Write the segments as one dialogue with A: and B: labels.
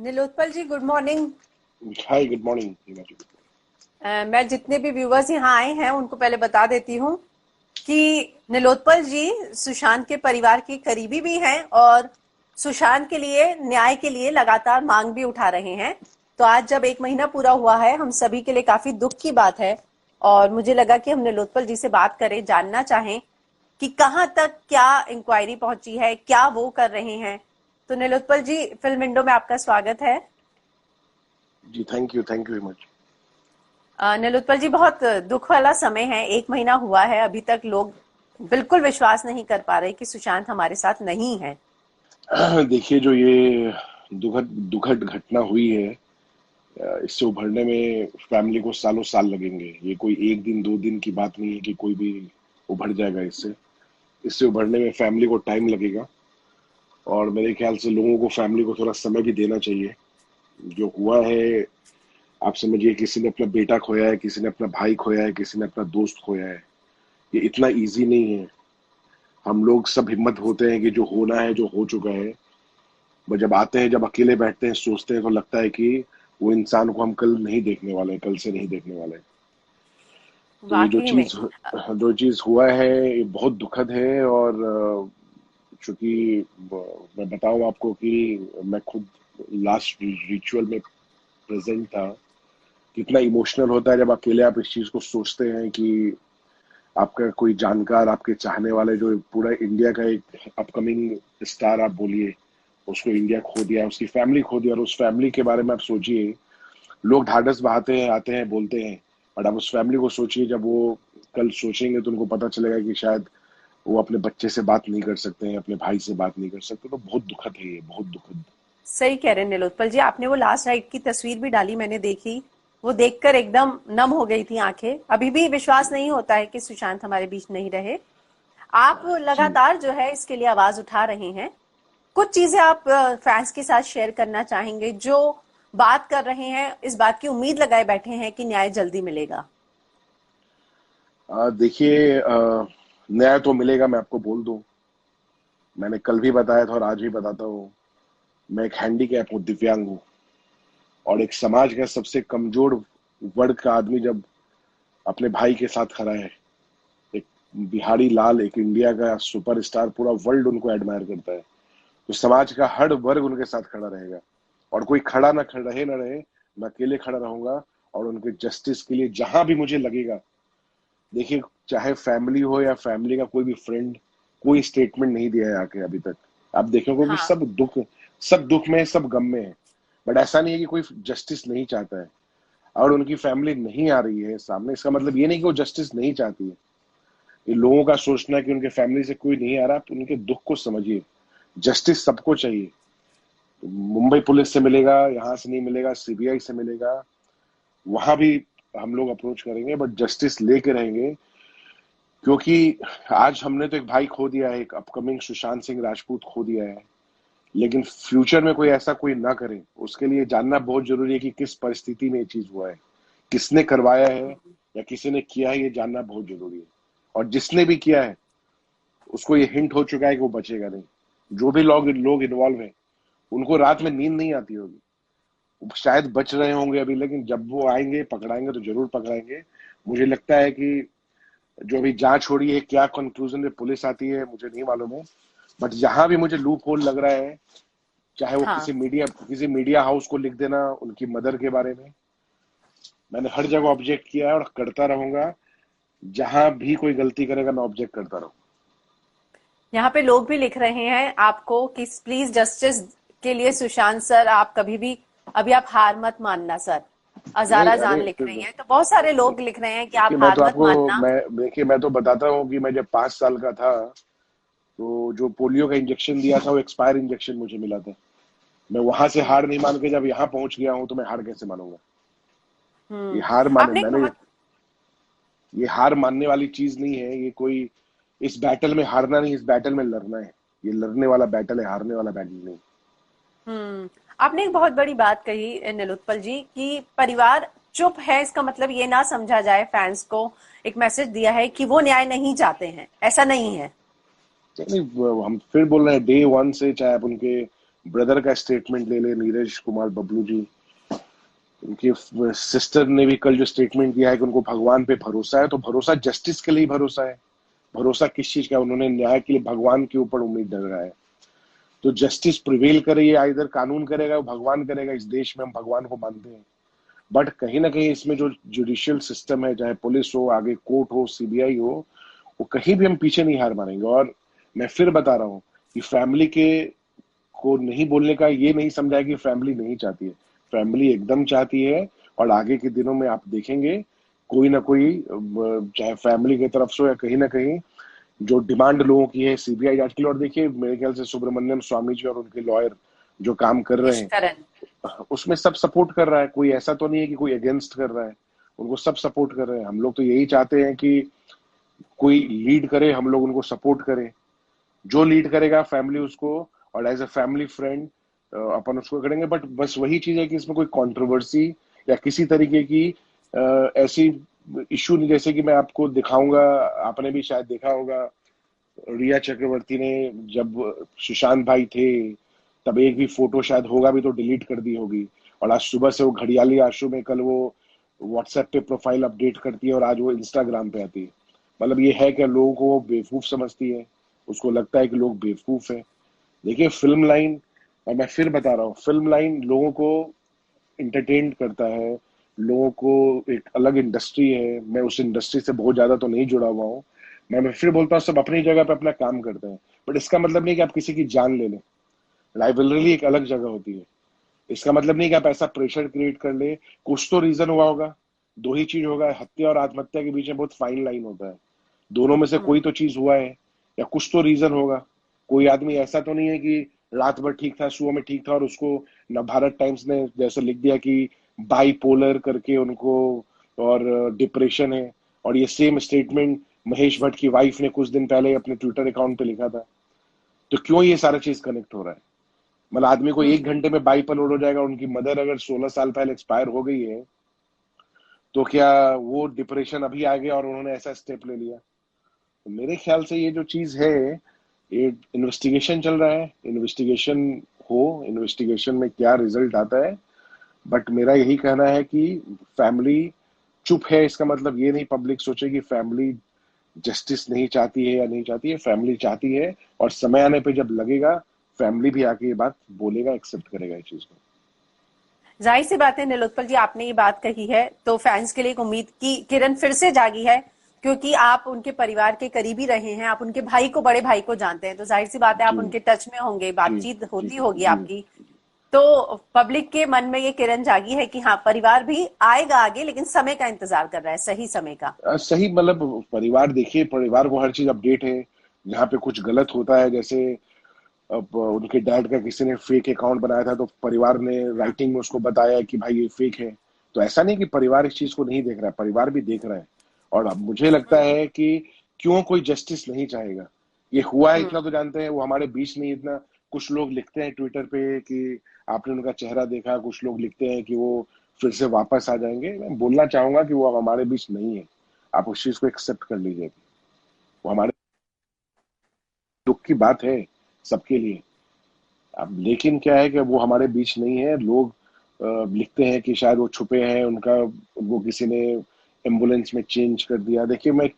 A: नीलोत्पल जी, good morning.
B: हाय, good morning Himachal.
A: मैं जितने भी व्यूवर्स यहाँ आए हैं उनको पहले बता देती हूँ कि नीलोत्पल जी सुशांत के परिवार के करीबी भी हैं और सुशांत के लिए न्याय के लिए लगातार मांग भी उठा रहे हैं। तो आज जब 1 महीना पूरा हुआ है, हम सभी के लिए काफी दुख की बात है और मुझे लगा कि हम नीलोत्पल जी से बात करें, जानना चाहें कि कहाँ तक क्या इंक्वायरी पहुंची है, क्या वो कर रहे हैं। तो नीलोत्पल जी, फिल्म विंडो में आपका स्वागत है।
B: जी, thank you very much.
A: Nilotpal ji, बहुत दुख वाला समय है। 1 महीना हुआ है, अभी तक लोग बिल्कुल विश्वास नहीं कर पा रहे कि सुशांत हमारे साथ नहीं है।
B: देखिए, जो ये दुखद दुखद घटना हुई है, इससे उभरने में फैमिली को सालों साल लगेंगे। ये कोई एक दिन दो दिन की बात नहीं है कि कोई भी उभर जाएगा इससे। इससे उभरने में फैमिली को टाइम लगेगा और मेरे ख्याल से लोगों को फैमिली को थोड़ा समय भी देना चाहिए। जो हुआ है, आप समझिए, किसी ने अपना बेटा खोया है, किसी ने अपना भाई खोया है, किसी ने अपना दोस्त खोया है। ये इतना इजी नहीं है। हम लोग सब हिम्मत होते हैं कि जो होना है, जो हो चुका है, वो जब आते हैं, जब अकेले बैठते हैं, सोचते हैं, तो लगता है कि वो इंसान को हम कल नहीं देखने वाले, कल से नहीं देखने वाले। तो ये
A: वाकई में।
B: जो चीज हुआ है, ये बहुत दुखद है। और चूंकि मैं बताऊं आपको कि मैं खुद लास्ट रिचुअल में प्रेजेंट था। कितना इमोशनल होता है जब अकेले आप इस चीज को सोचते हैं कि आपका कोई जानकार, आपके चाहने वाले, जो पूरा इंडिया का एक अपकमिंग स्टार आप बोलिए, उसको इंडिया खो दिया, उसकी फैमिली खो दिया। और उस फैमिली के बारे में आप सोचिए। लोग ढाढ़स बहाते हैं, आते हैं, बोलते हैं, बट आप उस फैमिली को सोचिए। जब वो कल सोचेंगे तो उनको पता चलेगा कि शायद वो अपने बच्चे से बात नहीं कर सकते हैं, अपने भाई से बात नहीं कर सकते। तो बहुत दुखद है, ये बहुत दुखद।
A: सही कह रहे हैं नीलोत्पल जी, आपने वो लास्ट राइड की तस्वीर भी डाली, मैंने देखी। वो देखकर एकदम नम हो गई थी आंखें। अभी भी विश्वास नहीं होता है कि सुशांत हमारे बीच नहीं रहे। आप
B: जी,
A: लगातार जो है इसके लिए आवाज उठा रहे हैं। कुछ चीजें आप फैंस के साथ शेयर करना चाहेंगे जो बात कर रहे हैं, इस बात की उम्मीद लगाए बैठे हैं कि न्याय जल्दी मिलेगा।
B: देखिए, न्याय तो मिलेगा, मैं आपको बोल दूं। मैंने कल भी बताया था और आज भी बताता हूँ। मैं एक हैंडीकैप हूँ, दिव्यांग हूँ। और एक समाज का सबसे कमजोर वर्ग का आदमी जब अपने भाई के साथ खड़ा है, एक बिहारी लाल, एक इंडिया का सुपरस्टार, पूरा वर्ल्ड उनको एडमायर करता है, तो समाज का हर वर्ग उनके साथ खड़ा रहेगा। और कोई खड़ा ना खड़ा रहे ना रहे, मैं अकेले खड़ा रहूंगा। और उनके जस्टिस के लिए जहां भी मुझे लगेगा। देखिए, चाहे फैमिली हो या फैमिली का कोई भी फ्रेंड, कोई स्टेटमेंट नहीं दिया है आके अभी तक। आप देखोगे कि
A: हाँ।
B: सब दुख में है, सब गम में है। बट ऐसा नहीं है कि कोई जस्टिस नहीं चाहता है। और उनकी फैमिली नहीं आ रही है सामने, इसका मतलब ये नहीं कि वो जस्टिस नहीं चाहती है। ये लोगों का सोचना है कि उनके फैमिली से कोई नहीं आ रहा, तो उनके दुख को समझिए। जस्टिस सबको चाहिए। तो मुंबई पुलिस से मिलेगा, यहाँ से नहीं मिलेगा, सीबीआई से मिलेगा, वहां भी हम लोग अप्रोच करेंगे, बट जस्टिस लेके रहेंगे। क्योंकि आज हमने तो एक भाई खो दिया है, एक अपकमिंग सुशांत सिंह राजपूत खो दिया है। लेकिन फ्यूचर में कोई ऐसा कोई ना करे, उसके लिए जानना बहुत जरूरी है कि किस परिस्थिति में ये चीज हुआ है, किसने करवाया है या किसी ने किया है, ये जानना बहुत जरूरी है। और जिसने भी किया है, उसको ये हिंट हो चुका है कि वो बचेगा नहीं। जो भी लोग लोग इन्वॉल्व हैं, उनको रात में नींद नहीं आती होगी। वो शायद बच रहे होंगे अभी, लेकिन जब वो आएंगे, पकड़ाएंगे तो जरूर पकड़ाएंगे। मुझे लगता है कि जो अभी जांच हो रही है, क्या कंक्लूजन में पुलिस आती है मुझे नहीं मालूम है। बट जहां भी मुझे लूप होल लग रहा है, चाहे वो
A: हाँ।
B: किसी मीडिया हाउस को लिख देना उनकी मदर के बारे में, मैंने हर जगह ऑब्जेक्ट किया है और करता रहूंगा। जहां भी कोई गलती करेगा, मैं ऑब्जेक्ट करता रहूंगा।
A: यहाँ पे लोग भी लिख रहे हैं आपको कि प्लीज जस्टिस के लिए सुशांत सर, आप कभी भी, अभी आप हार मत मानना सर।
B: नहीं,
A: अजारा
B: अरे
A: जान लिख रही हैं, तो बहुत सारे लोग लिख रहे हैं कि आप
B: देखिए, मैं
A: हार
B: तो
A: मत
B: आपको
A: मानना।
B: मैं देखिए, मैं तो बताता हूँ कि मैं जब 5 साल का था, तो जो पोलियो का इंजेक्शन दिया था, वो एक्सपायर इंजेक्शन मुझे मिला था। मैं वहां से
A: हम्म।
B: हार नहीं मान के जब यहाँ पहुंच गया हूं, तो मैं हार कैसे मानूंगा? ये
A: हम्म।
B: हार माने
A: आपने एक
B: मैंने
A: बहुत
B: ये हार मानने वाली चीज नहीं है। ये कोई, इस बैटल में हारना नहीं, इस बैटल में लड़ना है। ये लड़ने वाला बैटल है, हारने वाला बैटल नहीं।
A: हम्म। आपने एक बहुत बड़ी बात कही नीलोत्पल जी कि परिवार चुप है, इसका मतलब ये ना समझा जाए, फैंस को एक मैसेज दिया है कि वो न्याय नहीं चाहते हैं, ऐसा नहीं है।
B: नहीं, हम फिर बोल रहे हैं, डे वन से, चाहे आप उनके ब्रदर का स्टेटमेंट ले ले, नीरज कुमार बबलू जी, उनकी सिस्टर ने भी कल जो स्टेटमेंट दिया है कि उनको भगवान पे भरोसा है, तो भरोसा जस्टिस के लिए भरोसा है। भरोसा किस चीज का? उन्होंने न्याय के लिए भगवान के ऊपर उम्मीद लगाया है। तो जस्टिस प्रिवेल करे, ये इधर कानून करेगा, भगवान करेगा। इस देश में हम भगवान को मानते हैं, बट कहीं ना कहीं इसमें जो जुडिशियल सिस्टम है, चाहे पुलिस हो, आगे कोर्ट हो, सीबीआई हो, वो कहीं भी हम पीछे नहीं हार मानेंगे। और मैं फिर बता रहा हूँ कि फैमिली के को नहीं बोलने का ये नहीं समझा कि फैमिली नहीं चाहती है। फैमिली एकदम चाहती है, और आगे के दिनों में आप देखेंगे कोई ना कोई, चाहे फैमिली की तरफ से या कहीं ना कहीं, जो डिमांड लोगों की है सीबीआई जांच के लिए। और देखिए, मेरे ख्याल से सुब्रमण्यम स्वामी जी और उनके लॉयर जो काम कर रहे हैं,
A: निष्करण।
B: उसमें सब सपोर्ट कर रहा है। कोई ऐसा तो नहीं है कि कोई अगेंस्ट कर रहा है, उनको सब सपोर्ट कर रहे हैं। हम लोग तो यही चाहते हैं कि कोई लीड करे, हम लोग उनको सपोर्ट करें। जो लीड करेगा फैमिली उसको, और एज अ फैमिली फ्रेंड अपन उसको करेंगे। बट बस वही चीज है कि इसमें कोई कंट्रोवर्सी या किसी तरीके की ऐसी इश्यू नहीं। जैसे कि मैं आपको दिखाऊंगा, आपने भी शायद देखा होगा, रिया चक्रवर्ती ने जब सुशांत भाई थे, तब एक भी फोटो शायद होगा भी तो डिलीट कर दी होगी। और आज सुबह से वो घड़ियाली आशु में, कल वो व्हाट्सएप पे प्रोफाइल अपडेट करती है, और आज वो इंस्टाग्राम पे आती है। मतलब ये है कि लोगों को वो बेवकूफ समझती है, उसको लगता है कि लोग बेवकूफ है। देखिए फिल्म लाइन, और मैं फिर बता रहा हूँ, फिल्म लाइन लोगों को इंटरटेन करता है, लोगों को एक अलग इंडस्ट्री है। मैं उस इंडस्ट्री से बहुत ज्यादा तो नहीं जुड़ा हुआ हूँ। मैं फिर बोलता हूँ, सब अपनी जगह पे अपना काम करते हैं, बट इसका मतलब नहीं कि आप किसी की जान ले लें। राइवलरी एक अलग जगह होती है। इसका मतलब नहीं कि आप ऐसा प्रेशर क्रिएट कर ले। कुछ तो रीजन हुआ होगा, दो ही चीज होगा, हत्या और आत्महत्या के बीच में बहुत फाइन लाइन होता है। दोनों में से कोई तो चीज हुआ है, या कुछ तो रीजन होगा। कोई आदमी ऐसा तो नहीं है कि रात भर ठीक था, सुबह में ठीक था, और उसको न भारत टाइम्स ने जैसे लिख दिया कि बाइपोलर करके उनको, और डिप्रेशन है। और ये सेम स्टेटमेंट महेश भट्ट की वाइफ ने कुछ दिन पहले अपने ट्विटर अकाउंट पे लिखा था। तो क्यों ये सारा चीज कनेक्ट हो रहा है? मतलब आदमी को एक घंटे में बाइपोलर हो जाएगा, उनकी मदर अगर 16 साल पहले एक्सपायर हो गई है, तो क्या वो डिप्रेशन अभी आ गया और उन्होंने ऐसा स्टेप ले लिया? तो मेरे ख्याल से ये जो चीज है, ये इन्वेस्टिगेशन चल रहा है। इन्वेस्टिगेशन हो, इन्वेस्टिगेशन में क्या रिजल्ट आता है। बट मेरा यही कहना है कि फैमिली चुप है, इसका मतलब ये नहीं पब्लिक सोचे कि फैमिली जस्टिस नहीं चाहती है या नहीं चाहती है। फैमिली चाहती है, और समय आने पे जब लगेगा, फैमिली भी आके ये बात बोलेगा, एक्सेप्ट करेगा इस चीज को।
A: जाहिर सी बात है नीलोत्पल जी, आपने ये बात कही है तो फैंस के लिए एक उम्मीद की किरण फिर से जागी है, क्योंकि आप उनके परिवार के करीबी रहे हैं, आप उनके भाई को, बड़े भाई को जानते हैं, तो जाहिर सी बात है
B: जी
A: आप उनके टच में होंगे,
B: जी
A: बातचीत
B: जी
A: होती होगी
B: जी
A: आपकी।
B: जी।
A: तो पब्लिक के मन में ये किरण जागी है कि हाँ, परिवार भी आएगा आगे, लेकिन समय का इंतजार कर रहा है, सही समय का।
B: सही, मतलब परिवार, देखिए परिवार को हर चीज अपडेट है। जहाँ पे कुछ गलत होता है, जैसे अब उनके डैड का किसी ने फेक अकाउंट बनाया था, तो परिवार ने
A: हाँ।
B: राइटिंग में उसको बताया कि भाई ये फेक है। तो ऐसा नहीं कि परिवार इस चीज को नहीं देख रहा है, परिवार भी देख रहा है। और अब मुझे लगता
A: हम्म।
B: है कि क्यों कोई जस्टिस नहीं चाहेगा? ये हुआ है
A: हम्म।
B: इतना तो जानते हैं, वो हमारे बीच नहीं इतना। कुछ लोग लिखते हैं ट्विटर पे कि आपने उनका चेहरा देखा, कुछ लोग लिखते हैं कि वो फिर से वापस आ जाएंगे। मैं बोलना चाहूंगा कि वो अब हमारे बीच नहीं है। आप उस चीज को एक्सेप्ट कर लीजिए। वो हमारे दुख की बात है सबके लिए। अब लेकिन क्या है कि वो हमारे बीच नहीं है। लोग लिखते हैं कि शायद वो छुपे हैं, उनका वो किसी ने एम्बुलेंस में चेंज कर दिया। देखिए, मैं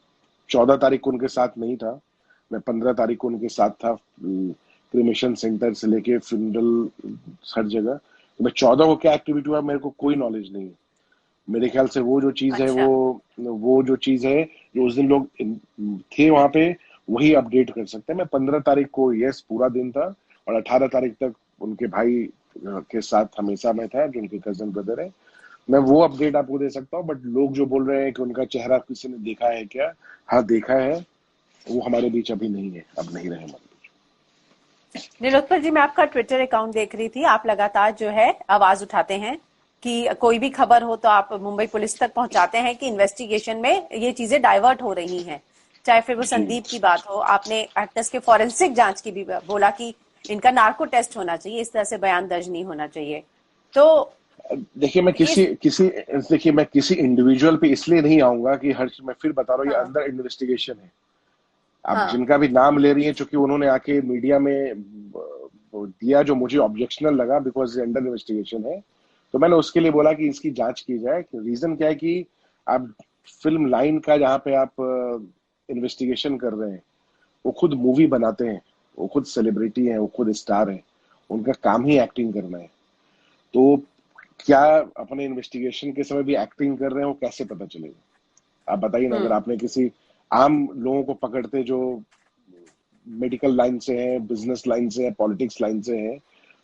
B: 14 तारीख को उनके साथ नहीं था, मैं 15 तारीख को उनके साथ था, क्रिमेशन सेंटर से लेके फ्यूनरल, हर जगह। तो मैं 14 को क्या एक्टिविटी हुआ मेरे को कोई नॉलेज नहीं है। मेरे ख्याल से वो जो चीज है,
A: अच्छा।
B: वो जो चीज है, जो उस दिन लोग थे वहां पे, वही अपडेट कर सकते हैं। मैं 15 तारीख को यस पूरा दिन था, और 18 तारीख तक उनके भाई के साथ हमेशा मैं था, जो उनके कजन ब्रदर है। मैं वो अपडेट आपको दे सकता हूँ। बट लोग जो बोल रहे हैं कि उनका चेहरा किसी ने देखा है क्या, हाँ देखा है। वो हमारे बीच अभी नहीं है, अब नहीं रहे हमारे बीच।
A: नीलोत्पल जी, मैं आपका ट्विटर अकाउंट देख रही थी, आप लगातार जो है आवाज उठाते हैं कि कोई भी खबर हो तो आप मुंबई पुलिस तक पहुंचाते हैं कि इन्वेस्टिगेशन में ये चीजें डाइवर्ट हो रही हैं। चाहे फिर वो
B: जी,
A: संदीप की बात हो, आपने एक्टर्स के फॉरेंसिक जांच की भी बोला कि इनका नार्को टेस्ट होना चाहिए, इस तरह से बयान दर्ज नहीं होना चाहिए। तो
B: देखिए मैं
A: ये।
B: किसी किसी देखिए मैं किसी इंडिविजुअल पे इसलिए नहीं आऊंगा कि हर, मैं फिर बता रहा हूँ, ये
A: हाँ।
B: अंडर इन्वेस्टिगेशन है। आप
A: हाँ।
B: जिनका भी नाम ले रही हैं, चूंकि उन्होंने आके मीडिया में दिया जो मुझे ऑब्जेक्शनल लगा, बिकॉज अंडर इन्वेस्टिगेशन है, तो मैंने उसके लिए बोला कि इसकी जांच की जाए। रीजन क्या है कि आप फिल्म लाइन का जहाँ पे आप इन्वेस्टिगेशन कर रहे हैं, वो खुद मूवी बनाते हैं, वो खुद सेलिब्रिटी हैं, वो खुद स्टार हैं, उनका काम ही एक्टिंग करना है। तो क्या अपने इन्वेस्टिगेशन के समय भी एक्टिंग कर रहे हैं, वो कैसे पता चलेगा? आप बताइए ना, अगर
A: हम्म।
B: आपने किसी आम लोगों को पकड़ते जो मेडिकल लाइन से है, बिजनेस लाइन से है, पॉलिटिक्स लाइन से है,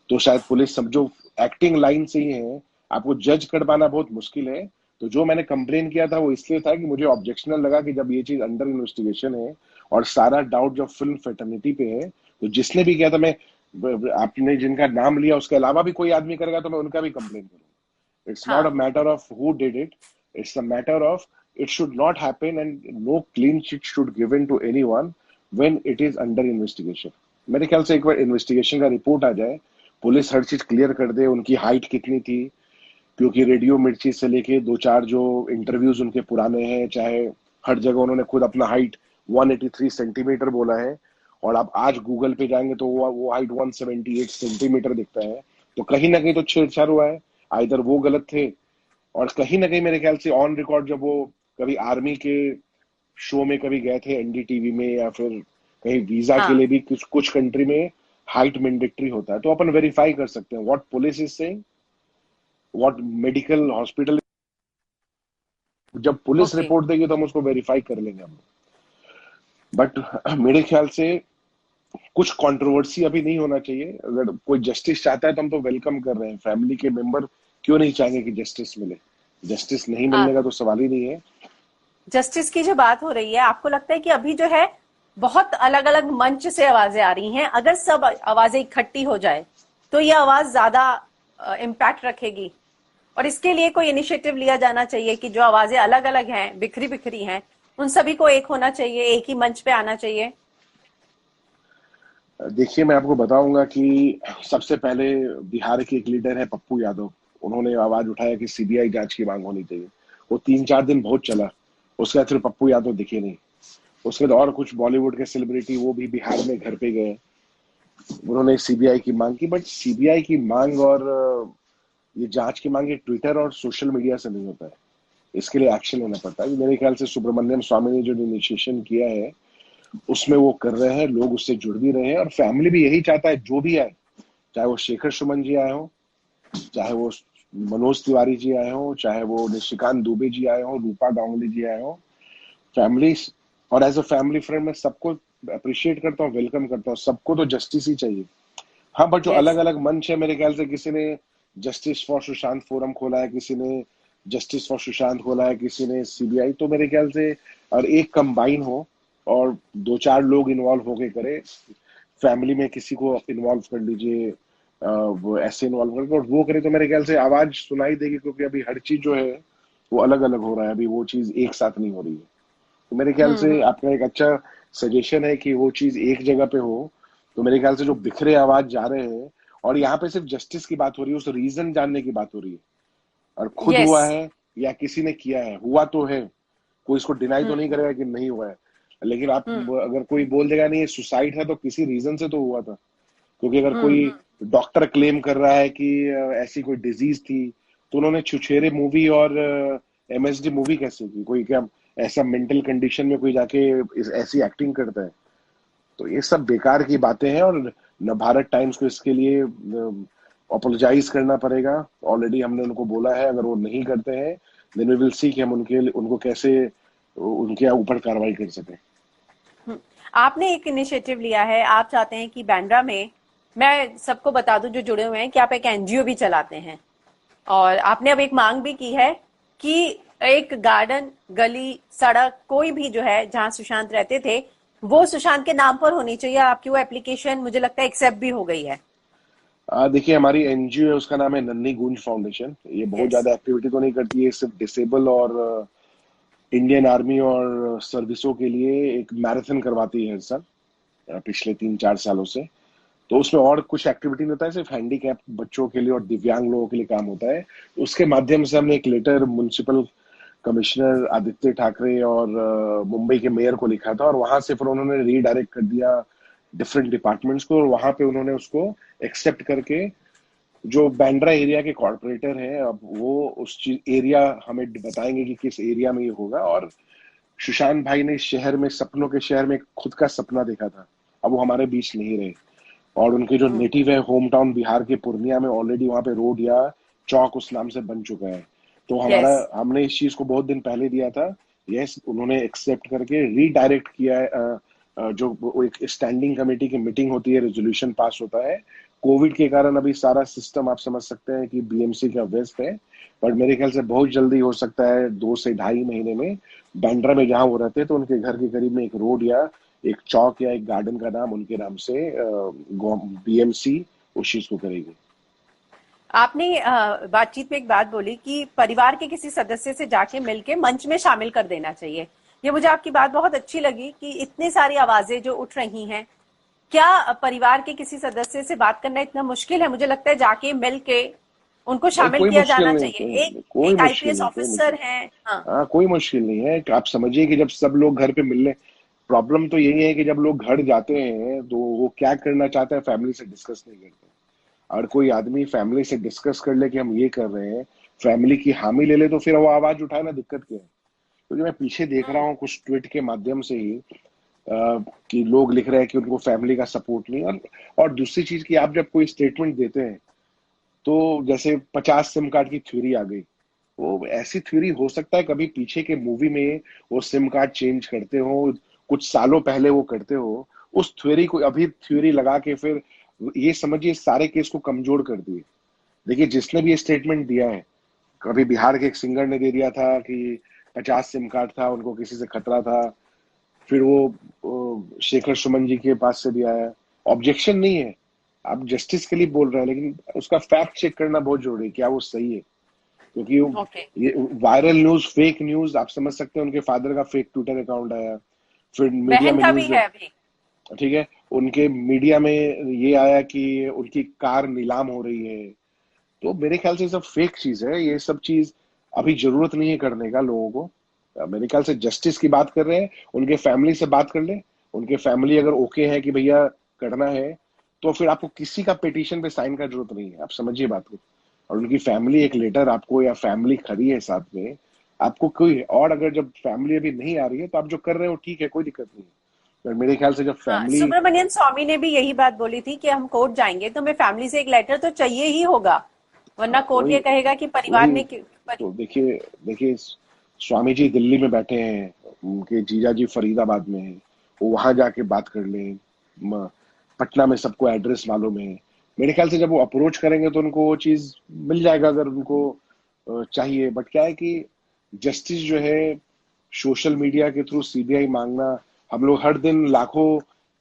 B: तो शायद पुलिस सब जो एक्टिंग लाइन से ही है, आपको जज कर पाना बहुत मुश्किल है। तो जो मैंने कंप्लेन किया था वो इसलिए था कि मुझे ऑब्जेक्शनल लगा कि जब ये चीज अंडर इन्वेस्टिगेशन है और सारा डाउट जब फिल्म फेटर्निटी पे है, तो जिसने भी किया था, मैं आपने जिनका नाम लिया उसके अलावा भी कोई आदमी करेगा तो मैं उनका भी कंप्लेन करूंगा। इट्स नॉट अ
A: हाँ।
B: Matter of who did it, it's a matter of it should not happen and no clean sheet should given to anyone when it is under investigation। मेरे ख्याल से एक बार इन्वेस्टिगेशन का report आ जाए, police हर चीज clear कर दे, उनकी हाइट कितनी थी, क्योंकि रेडियो मिर्ची से लेके दो चार जो इंटरव्यूज उनके पुराने हैं, चाहे हर जगह उन्होंने खुद अपना हाइट 183 सेंटीमीटर बोला है, और आप आज गूगल पे जाएंगे तो वो हाइट 178 सेंटीमीटर दिखता है। तो कहीं ना कहीं तो छेड़छाड़ हुआ है, आइदर वो गलत थे, और कहीं ना कहीं मेरे ख्याल से ऑन रिकॉर्ड जब वो कभी आर्मी के शो में कभी गए थे एनडीटीवी में, या फिर कहीं वीजा के लिए
A: हाँ।
B: भी कुछ कुछ कंट्री में हाइट मैंडेटरी होता है, तो अपन वेरीफाई कर सकते हैं what police is saying, what medical hospital. जब पुलिस
A: ओके।
B: रिपोर्ट देगी तो हम उसको वेरीफाई कर लेंगे हम। बट मेरे ख्याल से कुछ कंट्रोवर्सी अभी नहीं होना चाहिए। अगर कोई जस्टिस चाहता है तो हम तो वेलकम कर रहे हैं, फैमिली के मेंबर क्यों नहीं चाहेंगे कि जस्टिस मिले? जस्टिस नहीं मिलने का तो सवाल ही नहीं है।
A: जस्टिस की जो बात हो रही है, आपको लगता है कि अभी जो है बहुत अलग अलग मंच से आवाजें आ रही हैं, अगर सब आवाजें इकट्ठी हो जाए तो ये आवाज ज्यादा इम्पैक्ट रखेगी? और इसके लिए कोई इनिशिएटिव लिया जाना चाहिए कि जो आवाजें अलग अलग हैं, बिखरी बिखरी हैं, उन सभी को एक होना चाहिए, एक ही मंच पे आना चाहिए?
B: देखिए, मैं आपको बताऊंगा कि सबसे पहले बिहार के एक लीडर है पप्पू यादव, उन्होंने आवाज उठाया कि सीबीआई जांच की मांग होनी चाहिए। वो 3-4 दिन बहुत चला, उसके बाद फिर पप्पू यादव दिखे नहीं। उसके बाद और कुछ बॉलीवुड के सेलिब्रिटी वो भी बिहार में घर पे गए, उन्होंने सीबीआई की मांग की। बट सीबीआई की मांग और ये जांच की मांग ये ट्विटर और सोशल मीडिया से नहीं होता है, इसके लिए एक्शन होना पड़ता है। मेरे ख्याल से सुब्रमण्यम स्वामी ने जो इनिशिएशन किया है उसमें वो कर रहे हैं, लोग उससे जुड़ भी रहे हैं, और फैमिली भी यही चाहता है जो भी आए, चाहे वो शेखर सुमन जी आए हो, चाहे वो मनोज तिवारी जी आए हो, चाहे वो निशिकांत दुबे जी आए हो, रूपा गांगुली जी आए हो, फैमिली। और एज अ फैमिली फ्रेंड मैं सबको अप्रिशिएट करता हूँ, वेलकम करता हूँ, सबको तो जस्टिस ही चाहिए। हाँ, बट जो अलग
A: यस।
B: अलग मंच है, मेरे ख्याल से किसी ने जस्टिस फॉर सुशांत फोरम खोला है, किसी ने जस्टिस फॉर सुशांत खोला है, किसी ने सीबीआई, तो मेरे ख्याल से और एक कंबाइन हो और 2-4 लोग इन्वॉल्व होके करे, फैमिली में किसी को इन्वॉल्व कर लीजिए, वो ऐसे इन्वॉल्व करके और वो करे, तो मेरे ख्याल से आवाज सुनाई देगी। क्योंकि अभी हर चीज जो है वो अलग अलग हो रहा है, अभी वो चीज एक साथ नहीं हो रही है। तो मेरे ख्याल से
A: हम्म।
B: आपका एक अच्छा सजेशन है कि वो चीज एक जगह पे हो। तो मेरे ख्याल से जो बिखरे आवाज जा रहे हैं, और यहाँ पे सिर्फ जस्टिस की बात हो रही है, उस रीजन जानने की बात हो रही है, और खुद
A: यस।
B: हुआ है या किसी ने किया है, हुआ तो है, कोई इसको डिनाई तो नहीं
A: हम्म।
B: करेगा कि नहीं हुआ है। लेकिन आप
A: हम्म।
B: अगर कोई बोल देगा नहीं ये सुसाइड है, तो किसी रीजन से तो हुआ था। क्योंकि अगर
A: हम्म।
B: कोई डॉक्टर क्लेम कर रहा है कि ऐसी कोई डिजीज थी, तो उन्होंने छुछेरे मूवी और एमएसडी मूवी कैसे की? कोई क्या ऐसा मेंटल कंडीशन में कोई जाके ऐसी एक्टिंग करता है? तो ये सब बेकार की बातें हैं, और न भारत टाइम्स को इसके लिए अपोलोजाइज करना पड़ेगा। ऑलरेडी हमने उनको बोला है, अगर वो नहीं करते हैं देन वी विल सी कि हम उनको कैसे उनके ऊपर कार्रवाई कर सकें।
A: हम्म। आपने एक इनिशिएटिव लिया है, आप चाहते हैं कि बांद्रा में, मैं सबको बता दूं जो जुड़े हुए हैं, कि आप एक एनजीओ भी चलाते हैं, और आपने अब एक मांग भी की है कि एक गार्डन, गली, सड़क कोई भी जो है जहां सुशांत रहते थे वो सुशांत के नाम पर होनी चाहिए। आपकी वो एप्लीकेशन मुझे लगता है एक्सेप्ट भी हो गई है।
B: देखिए, हमारी एनजीओ है, उसका नाम है नन्ही गूंज फाउंडेशन। ये बहुत
A: यस।
B: ज्यादा एक्टिविटी तो नहीं करती है, सिर्फ डिसेबल और इंडियन आर्मी और सर्विसों के लिए एक मैराथन करवाती है हर साल, पिछले 3-4 सालों से। तो उसमें और कुछ एक्टिविटी नहीं होता है, सिर्फ हैंडीकैप बच्चों के लिए और दिव्यांग लोगों के लिए काम होता है। उसके माध्यम से हमने एक letter municipal commissioner Aditya Thackeray और मुंबई के मेयर को लिखा था, और वहां से फिर उन्होंने रीडायरेक्ट कर दिया डिफरेंट डिपार्टमेंट्स को, और वहां पे उन्होंने उसको एक्सेप्ट करके जो बैंड्रा एरिया के कॉर्पोरेटर हैं, अब वो उस चीज एरिया हमें बताएंगे कि किस एरिया में ये होगा। और सुशांत भाई ने इस शहर में, सपनों के शहर में खुद का सपना देखा था, अब वो हमारे बीच नहीं रहे। और उनके जो
A: हम्म।
B: नेटिव है, होम टाउन बिहार के पूर्णिया में, ऑलरेडी वहां पे रोड या चौक उस नाम से बन चुका है। तो हमारा,
A: यस।
B: हमने इस चीज को बहुत दिन पहले दिया था। यस, उन्होंने एक्सेप्ट करके रीडायरेक्ट किया है। जो वो एक स्टैंडिंग कमेटी की मीटिंग होती है, रेजोल्यूशन पास होता है। कोविड के कारण अभी सारा सिस्टम आप समझ सकते हैं कि बीएमसी का व्यस्त है, पर मेरे ख्याल से बहुत जल्दी हो सकता है, 2 से ढाई महीने में बांद्रा में जहां वो रहते हैं, तो उनके घर के करीब में एक रोड या एक चौक या एक गार्डन का नाम उनके नाम से बीएमसी उस चीज को करेगी।
A: आपने बातचीत में एक बात बोली कि परिवार के किसी सदस्य से जाके मिलके मंच में शामिल कर देना चाहिए। ये मुझे आपकी बात बहुत अच्छी लगी कि इतनी सारी आवाजें जो उठ रही हैं, क्या परिवार के किसी सदस्य से बात करना इतना मुश्किल है? मुझे लगता है जाके मिल के उनको
B: नहीं,
A: शामिल
B: कोई
A: किया
B: मुश्किल
A: जाना
B: नहीं,
A: चाहिए। एक
B: कोई
A: एक
B: मुश्किल
A: आईपीएस
B: नहीं, कोई
A: ऑफिसर
B: मुश्किल।
A: है। हाँ।
B: हाँ, कोई मुश्किल नहीं है। आप समझिए कि जब सब लोग घर पे मिलने, प्रॉब्लम तो यही है कि जब लोग घर जाते हैं तो वो क्या करना चाहते हैं, फैमिली से डिस्कस नहीं करते। अगर कोई आदमी फैमिली से डिस्कस कर ले कि हम ये कर रहे हैं, फैमिली की हामी ले ले, तो फिर वो आवाज उठाए ना, दिक्कत क्या है? क्योंकि मैं पीछे देख रहा
A: हम्म।
B: हूँ कुछ ट्वीट के माध्यम से ही कि लोग लिख रहे हैं कि उनको फैमिली का सपोर्ट नहीं। और दूसरी चीज कि आप जब कोई स्टेटमेंट देते हैं, तो जैसे 50 सिम कार्ड की थ्योरी आ गई। वो ऐसी थ्योरी हो सकता है कभी पीछे के मूवी में वो सिम कार्ड चेंज करते हो, कुछ सालों पहले वो करते हो, उस थ्योरी को अभी थ्योरी लगा के फिर ये समझिए सारे केस को कमजोर कर दिए। देखिए, जिसने भी ये स्टेटमेंट दिया है, कभी बिहार के एक सिंगर ने दे दिया था कि 50 सिम कार्ड था, उनको किसी से खतरा था। फिर वो शेखर सुमन जी के पास से भी आया। ऑब्जेक्शन नहीं है, आप जस्टिस के लिए बोल रहे हैं, लेकिन उसका फैक्ट चेक करना बहुत जरूरी है, क्या वो सही है। क्योंकि
A: ओके।
B: ये वायरल न्यूज, फेक न्यूज, आप समझ सकते हैं। उनके फादर का फेक ट्विटर अकाउंट आया, फिर मीडिया
A: बहन
B: में
A: का भी
B: न्यूज,
A: है अभी।
B: ठीक है, उनके मीडिया में ये आया कि उनकी कार नीलाम हो रही है। तो मेरे ख्याल से ये सब फेक चीज है, ये सब चीज अभी जरूरत नहीं है करने का लोगों को। मेरे ख्याल से जस्टिस की बात कर रहे हैं, उनके फैमिली से बात कर ले। उनके फैमिली अगर ओके है कि भैया करना है, तो फिर आपको किसी का पिटीशन पे साइन का जरूरत नहीं है, आप समझिए बात को। और उनकी फैमिली एक लेटर आपको, या फैमिली खड़ी है साथ में आपको कोई, और अगर जब फैमिली अभी नहीं आ रही है, तो आप जो कर रहे हो ठीक है, कोई दिक्कत नहीं है। पर मेरे ख्याल से जब
A: हाँ,
B: फैमिली,
A: सुब्रमण्यन स्वामी ने भी यही बात बोली थी कि हम कोर्ट जाएंगे तो हमें फैमिली से एक लेटर तो चाहिए ही होगा, वरना
B: हाँ,
A: कोर्ट
B: वही
A: ये कहेगा कि परिवार
B: वही
A: ने
B: तो देखिए, देखिए, स्वामी जी दिल्ली में बैठे हैं, उनके जीजा जी फरीदाबाद में हैं, वो वहां जाके बात कर लें। म- पटना में सबको एड्रेस मालूम है। मेरे ख्याल से जब वो अप्रोच करेंगे तो उनको वो चीज मिल जाएगा, अगर उनको चाहिए। बट क्या है कि जस्टिस जो है, सोशल मीडिया के थ्रू सीबीआई मांगना, हम लोग हर दिन लाखों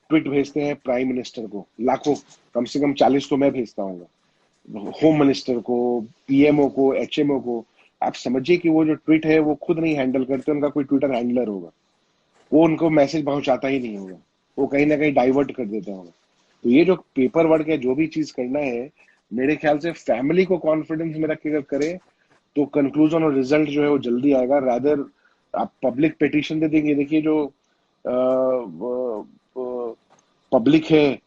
B: ट्वीट भेजते हैं प्राइम मिनिस्टर को, लाखों, कम से कम 40 तो मैं भेजता हूँ, होम मिनिस्टर को, पीएमओ को, एचएमओ को। आप समझिए कि वो जो ट्वीट है वो खुद नहीं हैंडल करते, उनका कोई ट्विटर हैंडलर होगा, वो उनको मैसेज पहुंचाता ही नहीं होगा, वो कहीं ना कहीं डाइवर्ट कर देता होगा। तो ये जो पेपर वर्क है, जो भी चीज करना है, मेरे ख्याल से फैमिली को कॉन्फिडेंस में रख के अगर करे, तो कंक्लूजन और रिजल्ट जो है वो जल्दी आएगा। रादर आप पब्लिक पिटीशन दे देंगे। देखिए, जो पब्लिक है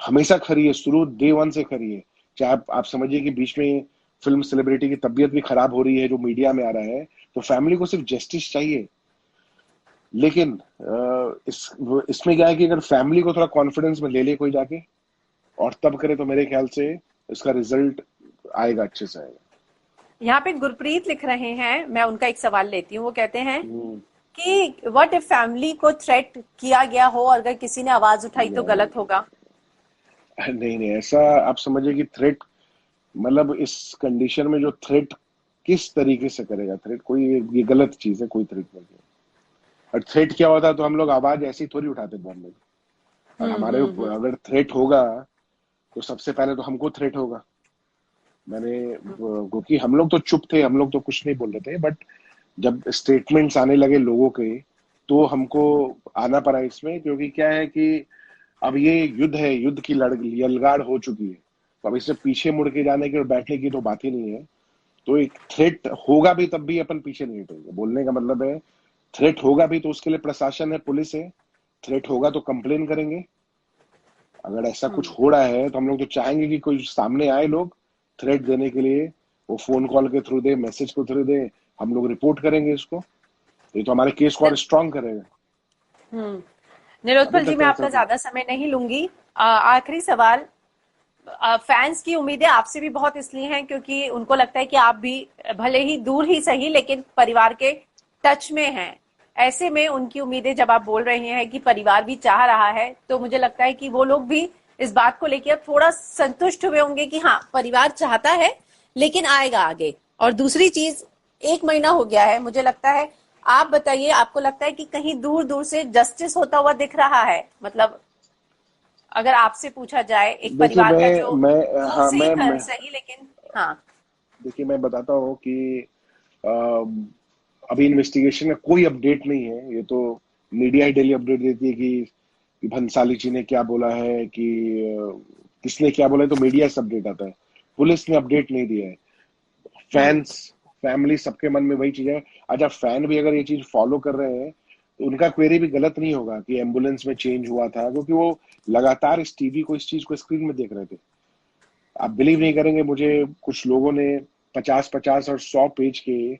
B: हमेशा खरी है, शुरू डे वन से खरी है। चाहे आप समझिए कि बीच में फिल्म सेलिब्रिटी की तबीयत भी खराब हो रही है जो मीडिया में आ रहा है, तो फैमिली को सिर्फ जस्टिस चाहिए। लेकिन इसमें क्या है कि अगर फैमिली को थोड़ा कॉन्फिडेंस में ले ले कोई जाके, और तब करे, तो मेरे ख्याल से इसका रिजल्ट आएगा, अच्छे से आएगा।
A: यहाँ पे गुरप्रीत लिख रहे हैं, मैं उनका एक सवाल लेती हूँ। वो कहते हैं
B: हम्म,
A: कि व्हाट इफ फैमिली को थ्रेट किया गया हो और अगर किसी ने आवाज उठाई तो
B: नहीं,
A: गलत होगा?
B: नहीं, नहीं, ऐसा आप समझिए कि थ्रेट, मतलब इस कंडीशन में जो थ्रेट किस तरीके से करेगा, थ्रेट कोई, ये गलत चीज है, कोई थ्रेट नहीं है। और थ्रेट क्या होता है, तो हम लोग आवाज ऐसी थोड़ी उठाते बॉम्बे में। और हमारे ऊपर
A: हम्म।
B: अगर थ्रेट होगा, तो सबसे पहले तो हमको थ्रेट होगा। मैंने क्योंकि हम लोग तो चुप थे, हम लोग तो कुछ नहीं बोल रहे थे, बट जब स्टेटमेंट्स आने लगे लोगों के, तो हमको आना पड़ा इसमें। क्योंकि क्या है कि अब ये युद्ध है, युद्ध की यलगाड़ हो चुकी है, तो अब इससे पीछे मुड़ के जाने की और बैठने की तो बात ही नहीं है। तो एक थ्रेट होगा भी तब भी अपन पीछे नहीं हटेंगे, बोलने का मतलब है। थ्रेट होगा भी तो उसके लिए प्रशासन है, पुलिस है। थ्रेट होगा तो कंप्लेन करेंगे, अगर ऐसा कुछ हो रहा है तो हम लोग तो चाहेंगे कि कोई सामने आए लोग थ्रेट देने के लिए, वो फोन कॉल के थ्रू दे, मैसेज के थ्रू दे, हम लोग रिपोर्ट करेंगे इसको। ये तो हमारे केस को और स्ट्रांग करेगा।
A: हम्म।
B: अभी
A: निलोत्पल जी,
B: तक तो
A: मैं
B: ऐसा
A: आपका
B: कोई।
A: ज्यादा समय नहीं लूंगी। आखिरी सवाल। फैंस की उम्मीदें आपसे भी बहुत इसलिए हैं क्योंकि उनको लगता है कि आप भी भले ही दूर ही सही लेकिन परिवार के टच में हैं। ऐसे में उनकी उम्मीदें, जब आप बोल रहे हैं कि परिवार भी चाह रहा है, तो मुझे लगता है कि वो लोग भी इस बात को लेकर अब थोड़ा संतुष्ट हुए होंगे कि हाँ, परिवार चाहता है लेकिन आएगा आगे। और दूसरी चीज, 1 महीना हो गया है, मुझे लगता है, आप बताइए, आपको लगता है कि कहीं दूर दूर से जस्टिस होता हुआ दिख रहा है? मतलब अगर आपसे पूछा जाए, एक
B: देखिए
A: परिवार का जो
B: मैं
A: दूर
B: हाँ
A: से ही
B: मैं
A: सही लेकिन। हाँ।
B: देखिए मैं बताता हूँ कि अभी इन्वेस्टिगेशन का कोई अपडेट नहीं है। ये तो मीडिया ही डेली अपडेट देती है कि भंसाली जी ने क्या बोला है, कि किसने क्या बोला है, तो मीडिया से अपडेट आता है। पुलिस ने अपडेट नहीं दिया है।
A: हम्म।
B: फैंस, फैमिली, सबके मन में वही चीज है। अच्छा, फैन भी अगर ये चीज फॉलो कर रहे हैं तो उनका क्वेरी भी गलत नहीं होगा कि एम्बुलेंस में चेंज हुआ था, क्योंकि वो लगातार इस टीवी को, इस चीज को स्क्रीन में देख रहे थे। आप बिलीव नहीं करेंगे, मुझे कुछ लोगों ने 50-50 और 100 पेज के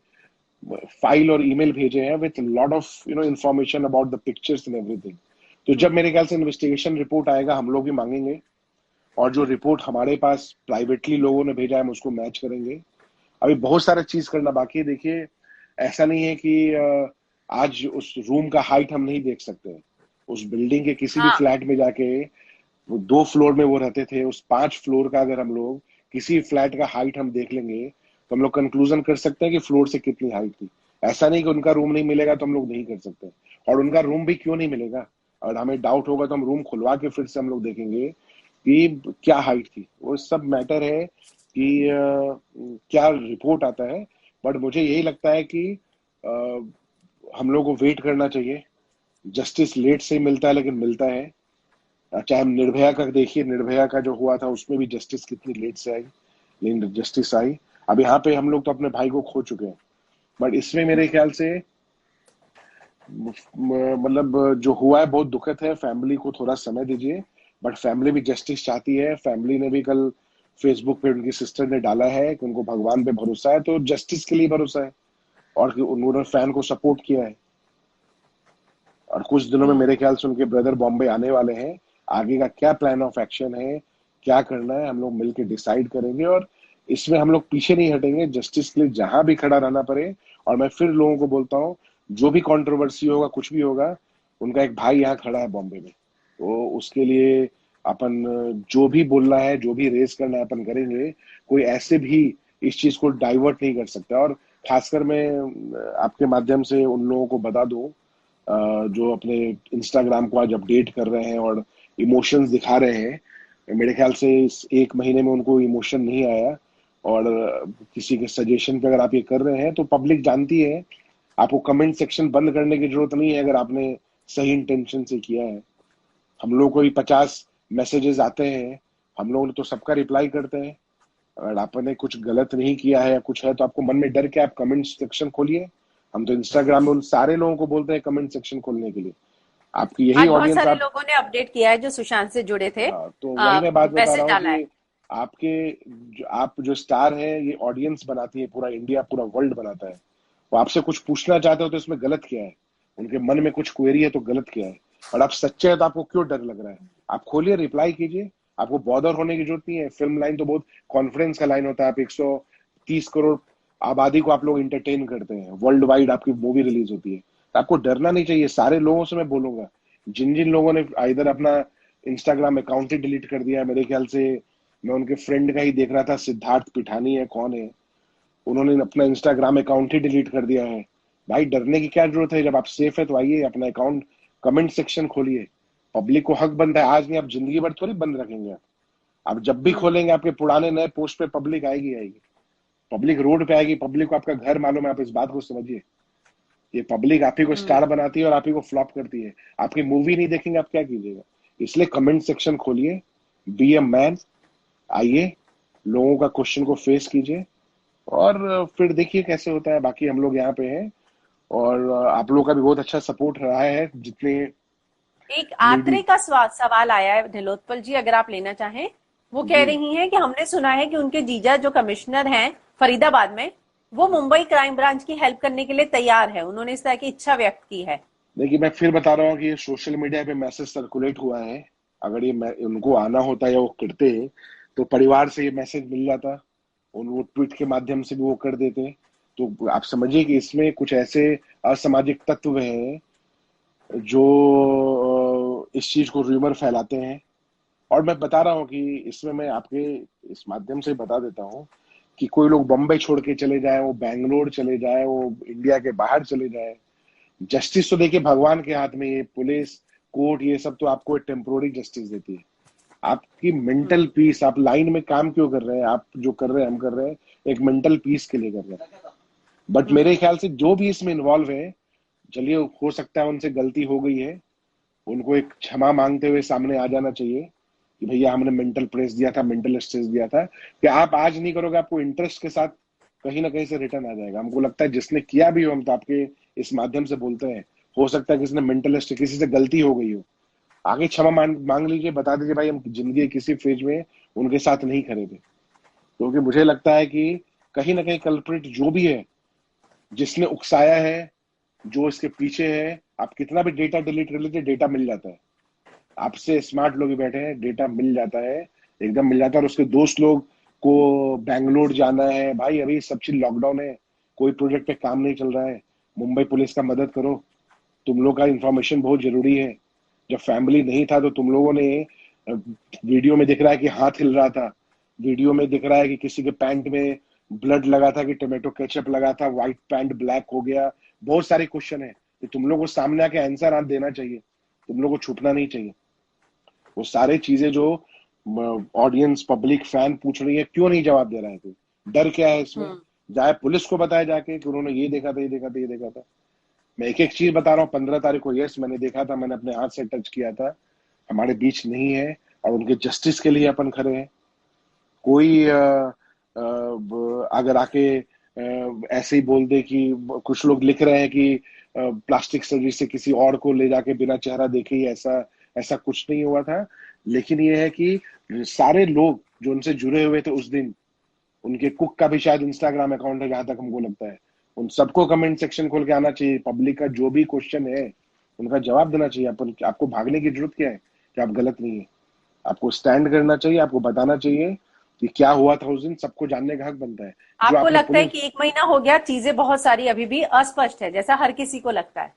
B: फाइल और ईमेल भेजे हैं with lot of information about the pictures and everything. तो जब
A: हम्म।
B: मेरे ख्याल से इन्वेस्टिगेशन रिपोर्ट आएगा, हम लोग भी मांगेंगे, और जो रिपोर्ट हमारे पास प्राइवेटली लोगों ने भेजा है हम उसको मैच करेंगे। अभी बहुत सारा चीज करना बाकी है। देखिए, ऐसा नहीं है कि आज उस रूम का हाइट हम नहीं देख सकते। उस बिल्डिंग के किसी भी
A: हाँ।
B: फ्लैट में जाके, वो 2 फ्लोर में वो रहते थे, उस 5 फ्लोर का अगर हम लोग किसी फ्लैट का हाइट हम देख लेंगे तो हम लोग कंक्लूजन कर सकते हैं कि फ्लोर से कितनी हाइट थी। ऐसा नहीं कि उनका रूम नहीं मिलेगा तो हम लोग नहीं कर सकते। और उनका रूम भी क्यों नहीं मिलेगा, और हमें डाउट होगा तो हम रूम खुलवा के फिर से हम लोग देखेंगे कि क्या हाइट थी। वो सब मैटर है कि क्या रिपोर्ट आता है। बट मुझे यही लगता है कि अ, हम लोग को वेट करना चाहिए। जस्टिस लेट से मिलता है लेकिन मिलता है। चाहे हम निर्भया का देखिए, निर्भया का जो हुआ था उसमें भी जस्टिस कितनी लेट से आई, लेकिन जस्टिस आई। अब यहाँ पे हम लोग तो अपने भाई को खो चुके हैं, बट इसमें मेरे ख्याल से मतलब जो हुआ है बहुत दुखद है। फैमिली को थोड़ा समय दीजिए। बट फैमिली भी जस्टिस चाहती है। फैमिली ने भी कल फेसबुक पे उनकी सिस्टर ने डाला है कि उनको भगवान पे भरोसा है, तो जस्टिस के लिए भरोसा है, और कि उन्होंने फैन को सपोर्ट किया है। और कुछ दिनों में
A: हम्म।
B: मेरे ख्याल से उनके ब्रदर बॉम्बे आने वाले हैं। आगे का क्या प्लान ऑफ एक्शन है, क्या करना है, हम लोग मिलकर डिसाइड करेंगे। और इसमें हम लोग पीछे नहीं हटेंगे, जस्टिस के लिए जहां भी खड़ा रहना पड़े। और मैं फिर लोगों को बोलता हूँ, जो भी कंट्रोवर्सी होगा, कुछ भी होगा, उनका एक भाई यहाँ खड़ा है बॉम्बे में, तो उसके लिए अपन जो भी बोलना है, जो भी रेस करना है, अपन करेंगे। कोई ऐसे भी इस चीज को डाइवर्ट नहीं कर सकता। और खासकर मैं आपके माध्यम से उन लोगों को बता दूं जो अपने इंस्टाग्राम को आज अपडेट कर रहे हैं और इमोशंस दिखा रहे हैं। मेरे ख्याल से इस 1 महीने में उनको इमोशन नहीं आया। और किसी के सजेशन पे अगर आप ये कर रहे हैं तो पब्लिक जानती है। आपको कमेंट सेक्शन बंद करने की जरूरत नहीं है अगर आपने सही इंटेंशन से किया है। हम लोग को भी 50 मैसेजेस आते हैं, हम लोग तो सबका रिप्लाई करते हैं। अगर आपने कुछ गलत नहीं किया है या कुछ है तो आपको मन में डर के आप कमेंट सेक्शन खोलिए। हम तो इंस्टाग्राम में उन सारे लोगों को बोलते हैं कमेंट सेक्शन खोलने के लिए। आपकी यही
A: आज बहुत
B: ऑडियंस
A: सारे
B: आप।
A: लोगों ने अपडेट किया है जो सुशांत से जुड़े थे।
B: तो वही मैं बात बता
A: मैसेज
B: रहा हूँ
A: डाला है।
B: कि आपके आप जो स्टार हैं, ये ऑडियंस बनाती है, पूरा इंडिया, पूरा वर्ल्ड बनाता है। वो आपसे कुछ पूछना चाहते हो तो इसमें गलत क्या है? उनके मन में कुछ क्वेरी है तो गलत क्या है? और आप सच्चे हैं तो आपको क्यों डर लग रहा है? आप खोलिए, रिप्लाई कीजिए। आपको बॉदर होने की जरूरत नहीं है। फिल्म लाइन तो बहुत कॉन्फिडेंस का लाइन होता है। आप 130 करोड़ आबादी को आप लोग इंटरटेन करते हैं, वर्ल्ड वाइड आपकी मूवी रिलीज होती है, तो आपको डरना नहीं चाहिए। सारे लोगों से मैं बोलूंगा, जिन जिन लोगों ने इधर अपना इंस्टाग्राम अकाउंट ही डिलीट कर दिया है, मेरे ख्याल से मैं उनके फ्रेंड का ही देख रहा था, सिद्धार्थ पिठानी है, कौन है, उन्होंने अपना इंस्टाग्राम अकाउंट ही डिलीट कर दिया है। भाई डरने की क्या जरूरत है? जब आप सेफ है तो आइए अपना अकाउंट, कमेंट सेक्शन खोलिए। पब्लिक को हक बनता है, आज नहीं आप जिंदगी भर थोड़ी बंद रखेंगे। आप जब भी
A: हम्म।
B: खोलेंगे आपके पुराने नए पोस्ट पे पब्लिक आएगी आएगी। पब्लिक रोड पे आएगी। पब्लिक को आपका घर मालूम है, आप इस बात को समझिए। ये पब्लिक आप ही को
A: हम्म।
B: स्टार बनाती है और आप ही को फ्लॉप करती है। आपकी मूवी नहीं देखेंगे आप क्या कीजिएगा? इसलिए कमेंट सेक्शन खोलिए, बी अ मैन, आइए, लोगों का क्वेश्चन को फेस कीजिए, और फिर देखिए कैसे होता है। बाकी हम लोग यहाँ पे हैं, और आप लोगों का भी बहुत अच्छा सपोर्ट रहा है। जितने
A: एक
B: मीडिया।
A: आत्रे का सवाल आया है नीलोत्पल जी, अगर आप लेना चाहें। वो कह
B: जी।
A: रही हैं कि हमने सुना है कि उनके जीजा जो कमिश्नर हैं फरीदाबाद में, वो मुंबई क्राइम ब्रांच की हेल्प करने के लिए तैयार है। उन्होंने इस तरह की इच्छा व्यक्त की है।
B: देखिए, मैं फिर बता रहा हूँ कि ये सोशल मीडिया पे मैसेज सर्कुलेट हुआ है। अगर ये उनको आना होता या वो करते, तो परिवार से ये मैसेज मिल जाता, उन वो ट्वीट के माध्यम से भी वो कर देते। तो आप समझिए कि इसमें कुछ ऐसे असामाजिक तत्व हैं जो इस चीज को र्यूमर फैलाते हैं। और मैं बता रहा हूँ कि इसमें मैं आपके इस माध्यम से बता देता हूँ कि कोई लोग बम्बई छोड़ के चले जाए, वो बैंगलोर चले जाए, वो इंडिया के बाहर चले जाए, जस्टिस तो देखिए भगवान के हाथ में। ये पुलिस, कोर्ट, ये सब तो आपको एक टेम्पोररी जस्टिस देती है। आपकी
A: हम्म।
B: मेंटल पीस, आप लाइन में काम क्यों कर रहे हैं, आप जो कर रहे हैं हम कर रहे हैं एक मेंटल पीस के लिए कर रहे हैं। बट
A: हम्म।
B: मेरे ख्याल से जो भी इसमें इन्वॉल्व है, चलिए हो सकता है उनसे गलती हो गई है, उनको एक क्षमा मांगते हुए सामने आ जाना चाहिए कि भैया हमने मेंटल प्रेस दिया था, मेंटल स्ट्रेस दिया था। कि आप आज नहीं करोगे, आपको इंटरेस्ट के साथ कहीं ना कहीं से रिटर्न आ जाएगा। हमको लगता है जिसने किया भी हो, हम तो आपके इस माध्यम से बोलते हैं, हो सकता है किसी ने मेंटल स्ट्रेस, किसी से गलती हो गई हो, आगे क्षमा मांग लीजिए, बता दीजिए भाई हम जिंदगी के किसी फेज में उनके साथ नहीं खड़े थे। क्योंकि मुझे लगता है कि कहीं ना कहीं कल्प्रिट जो भी है, जिसने उकसाया है, जो इसके पीछे है, आप कितना भी डेटा डिलीट कर लीजिए, डेटा मिल जाता है। आपसे स्मार्ट लोग भी बैठे हैं, डेटा मिल जाता है, एकदम मिल जाता है। और उसके दोस्त लोग को बैंगलोर जाना है, भाई अभी सब चीज लॉकडाउन है, कोई प्रोजेक्ट पे काम नहीं चल रहा है, मुंबई पुलिस का मदद करो, तुम लोग का इंफॉर्मेशन बहुत जरूरी है। जब फैमिली नहीं था तो तुम लोगों ने वीडियो में दिख रहा है कि हाथ हिल रहा था, वीडियो में दिख रहा है कि किसी के पैंट में ब्लड लगा था, कि टोमेटो केचप लगा था, व्हाइट पैंट ब्लैक हो गया। बहुत सारे क्वेश्चन है, तो तुम लोग को सामने आके आंसर आप देना चाहिए, तुम लोग को छुपना नहीं चाहिए। वो सारे चीजें जो ऑडियंस, पब्लिक, फैन पूछ रही है, क्यों नहीं जवाब दे रहा है? तो डर क्या है इसमें?
A: हम्म।
B: जाए पुलिस को बताया जाके कि उन्होंने ये देखा था, ये देखा था, ये देखा था। मैं एक एक चीज बता रहा हूँ। 15 तारीख को यस मैंने देखा था, मैंने अपने हाथ से टच किया था, हमारे बीच नहीं है, और उनके जस्टिस के लिए अपन खड़े हैं। कोई अगर आके ऐसे ही बोल दे कि कुछ लोग लिख रहे हैं कि प्लास्टिक सर्जरी से किसी और को ले जाके बिना चेहरा देखे ही, ऐसा ऐसा कुछ नहीं हुआ था। लेकिन ये है कि सारे लोग जो उनसे जुड़े हुए थे उस दिन, उनके कुक का भी शायद इंस्टाग्राम अकाउंट है जहां तक हमको लगता है, उन सबको कमेंट सेक्शन खोल के आना चाहिए। पब्लिक का जो भी क्वेश्चन है उनका जवाब देना चाहिए। अपन आपको भागने की जरूरत क्या है कि आप गलत नहीं है? आपको स्टैंड करना चाहिए, आपको बताना चाहिए कि क्या हुआ था उस दिन, सबको जानने का हक बनता है। जो
A: आपको
B: आपने
A: लगता है
B: पुलिस,
A: कि 1 महीना हो गया, चीजें बहुत सारी अभी भी अस्पष्ट है, जैसा हर किसी को लगता है?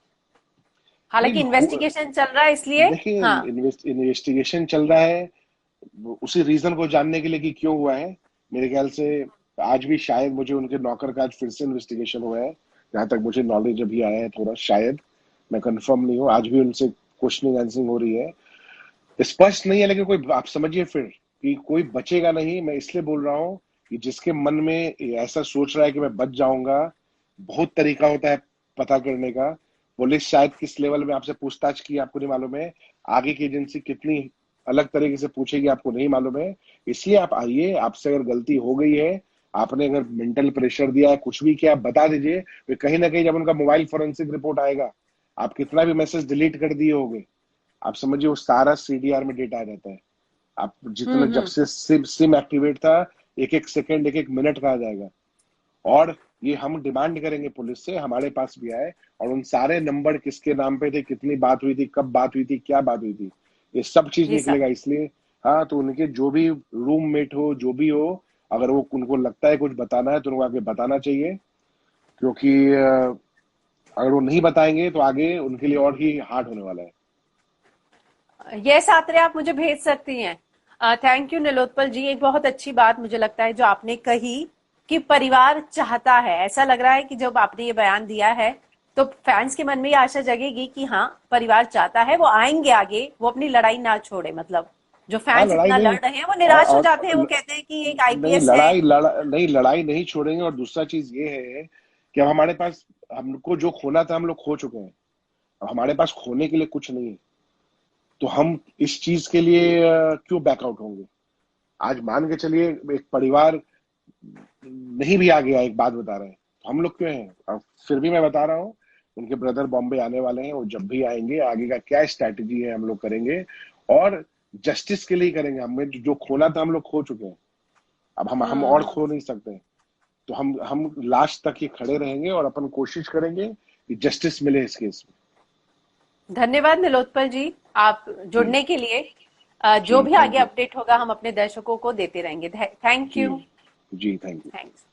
A: हालांकि
B: नहीं
A: इन्वेस्टिगेशन चल रहा है इसलिए।
B: देखिए,
A: हाँ।
B: इन्वेस्टिगेशन चल रहा है उसी रीजन को जानने के लिए कि क्यों हुआ है। मेरे ख्याल से आज भी शायद मुझे उनके नौकर का आज फिर से इन्वेस्टिगेशन हुआ है, जहां तक मुझे नॉलेज अभी आया है थोड़ा, शायद, मैं कंफर्म नहीं हूँ। आज भी उनसे क्वेश्चनिंग आंसरिंग हो रही है, स्पष्ट नहीं है। लेकिन कोई, आप समझिए फिर कि कोई बचेगा नहीं। मैं इसलिए बोल रहा हूँ कि जिसके मन में ऐसा सोच रहा है कि मैं बच जाऊंगा, बहुत तरीका होता है पता करने का। पुलिस शायद किस लेवल में आपसे पूछताछ की आपको नहीं मालूम है, आगे की एजेंसी कितनी अलग तरीके से पूछेगी आपको नहीं मालूम है। इसलिए आप आइए, आपसे अगर गलती हो गई है, आपने अगर मेंटल प्रेशर दिया है, कुछ भी किया, बता दीजिए। फिर कहीं ना कहीं जब उनका मोबाइल फोरेंसिक रिपोर्ट आएगा, आप कितना भी मैसेज डिलीट कर दिए होंगे, आप समझिए वो सारा सीडीआर में डेटा आ जाता है। आप जितना, जब
A: हम्म।
B: से सिम एक्टिवेट था, एक एक सेकंड, एक एक मिनट का आ जाएगा। और ये हम डिमांड करेंगे पुलिस से, हमारे पास भी आए, और उन सारे नंबर किसके नाम पे थे, कितनी बात हुई थी, कब बात हुई थी, क्या बात हुई थी, ये सब चीज
A: ये सब।
B: निकलेगा। इसलिए हाँ, तो उनके जो भी रूममेट हो, जो भी हो, अगर वो उनको लगता है कुछ बताना है तो उनको आगे बताना चाहिए। क्योंकि अगर वो नहीं बताएंगे तो आगे उनके लिए और ही हार्ड होने वाला है।
A: ये सातरे आप मुझे भेज सकती हैं। थैंक यू नीलोत्पल जी, एक बहुत अच्छी बात मुझे लगता है जो आपने कही कि परिवार चाहता है। ऐसा लग रहा है कि जब आपने ये बयान दिया है तो फैंस के मन में ये आशा जगेगी कि हाँ, परिवार चाहता है, वो आएंगे आगे, वो अपनी लड़ाई ना छोड़े। मतलब जो
B: हाँ,
A: फैंस
B: लड़ाई
A: इतना
B: नहीं।
A: लड़ रहे हैं वो निराश हो जाते हैं, वो
B: और
A: कहते हैं कि एक
B: नहीं,
A: आईपीएस है।
B: नहीं, लड़ाई नहीं छोड़ेंगे। और दूसरा चीज ये है कि अब हमारे पास, हमको जो खोना था हम लोग खो चुके हैं, अब हमारे पास खोने के लिए कुछ नहीं है। तो हम इस चीज के लिए क्यों बैकआउट होंगे? आज मान के चलिए एक परिवार नहीं भी आ गया, एक बात बता रहे हैं, तो हम लोग क्यों हैं? अब फिर भी मैं बता रहा हूँ, उनके ब्रदर बॉम्बे आने वाले हैं, वो जब भी आएंगे आगे का क्या स्ट्रैटेजी है हम लोग करेंगे, और जस्टिस के लिए करेंगे। हमें जो खोना था हम लोग खो चुके हैं, अब हम और खो नहीं सकते। तो हम लास्ट तक ये खड़े रहेंगे और अपन कोशिश करेंगे कि जस्टिस मिले इस केस में।
A: धन्यवाद नीलोत्पल जी, आप
B: जी
A: जुड़ने के लिए। जो
B: जी,
A: भी
B: थैंक
A: आगे
B: यू।
A: अपडेट होगा हम अपने दर्शकों को देते रहेंगे। Thank
B: ji
A: you.
B: जी, थैंक यू।
A: थैंक्स।